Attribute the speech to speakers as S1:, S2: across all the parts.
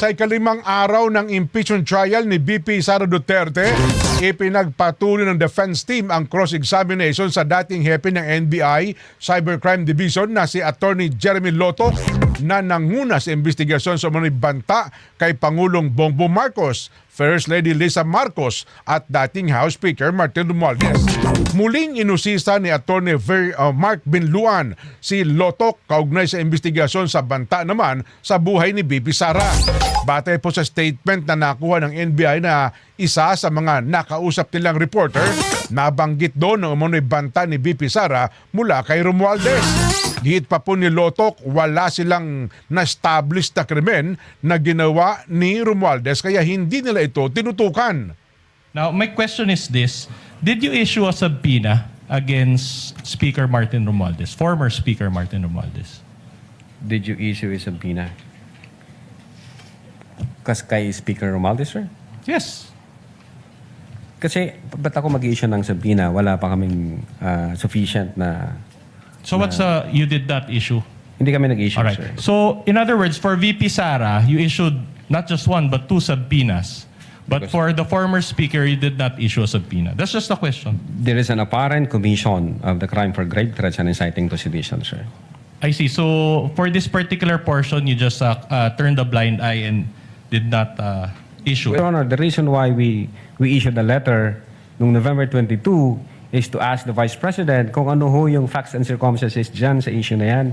S1: Sa ikalimang araw ng impeachment trial ni VP Sara Duterte, ipinagpatuloy ng defense team ang cross-examination sa dating hepe ng NBI Cybercrime Division na si Attorney Jeremy Loto na nanguna sa investigasyon sa mga banta kay Pangulong Bongbong Marcos, First Lady Lisa Marcos at dating House Speaker Martin Romualdez. Muling inusisa ni Attorney Mark Binluan si Loto kaugnay sa investigasyon sa banta naman sa buhay ni VP Sara. Batay po sa statement na nakuha ng NBI na isa sa mga nakausap nilang reporter, nabanggit doon ang umano'y banta ni VP Sara mula kay Romualdez. Gihit pa po ni Lotok, wala silang na-establish na krimen na ginawa ni Romualdez kaya hindi nila ito tinutukan.
S2: Now, my question is this. Did you issue a subpoena against Speaker Martin Romualdez, former Speaker Martin Romualdez?
S3: Did you issue a subpoena? Kay Speaker Romualdez, sir?
S2: Yes.
S3: Kasi, ba't ako mag-issue ng subpoena? Wala pa kaming sufficient na...
S2: So you did not issue?
S3: Hindi kami nag-issue,
S2: All right.
S3: sir.
S2: So, in other words, for VP Sara, you issued not just one but two subpoenas. But for the former speaker, you did not issue a subpoena. That's just a question.
S3: There is an apparent commission of the crime for grave threats and inciting to sedition, sir.
S2: I see. So, for this particular portion, you just turned a blind eye and did not issue.
S3: Your Honor, the reason why we issued a letter noong November 22 is to ask the Vice President kung ano ho yung facts and circumstances dyan sa issue na yan.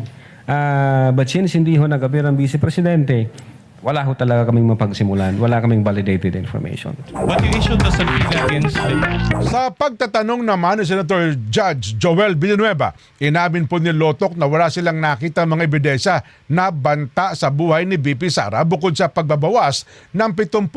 S3: But since hindi ho nag-appear ang Vice Presidente, wala ho talaga kaming mapagsimulan. Wala kaming validated information.
S2: But you issued the subpoena against him.
S1: Sa pagtatanong naman ni Senator Judge Joel Villanueva, inamin po ni Lotok na wala silang nakita mga ebidensya na banta sa buhay ni VP Sara bukod sa pagbabawas ng 75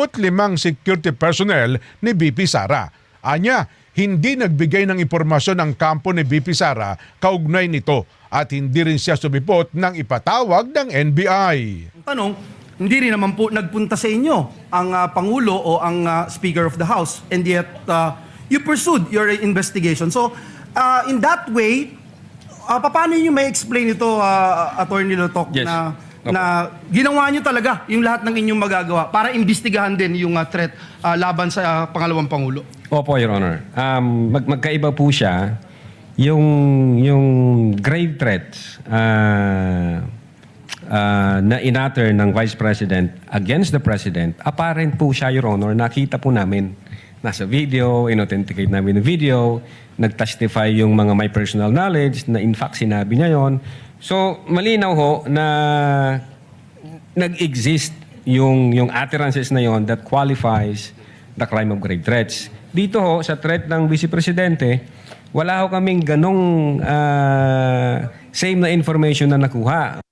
S1: security personnel ni VP Sara. Anya, hindi nagbigay ng impormasyon ang kampo ni VP Sara kaugnay nito at hindi rin siya sumipot ng ipatawag ng NBI.
S4: Tanong, hindi rin naman po nagpunta sa inyo ang Pangulo o ang Speaker of the House and yet you pursued your investigation. So, in that way, paano nyo may explain ito, Attorney Lotok,
S3: Yes.
S4: na ginawa nyo talaga yung lahat ng inyong magagawa para imbestigahan din yung threat laban sa pangalawang Pangulo?
S3: Opo, Your Honor. Magkaiba po siya. Yung grave threats na inatter ng Vice President against the President, apparent po siya, Your Honor. Nakita po namin. Nasa video, in-authenticate namin yung video, nag-testify yung mga may personal knowledge na in fact sinabi niya yon. So, malinaw ho na nag-exist yung utterances na yon that qualifies the crime of grave threats. Dito ho, sa threat ng Vice Presidente, wala ho kaming ganong same na information na nakuha.